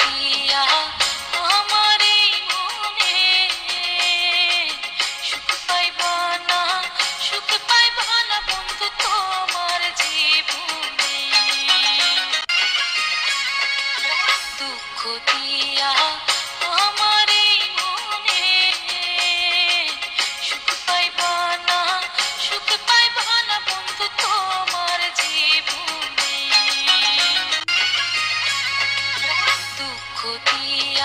দিয়া আমার এই মনে সুখ পাইবা না, সুখ পাইবা না বন্ধু তোমার জীবনে। দুঃখ দিয়া আমার এই মনে সুখ পাইবা না, সুখ পাইবা না বন্ধু তোমার জীবনে। দুঃখ দিয়া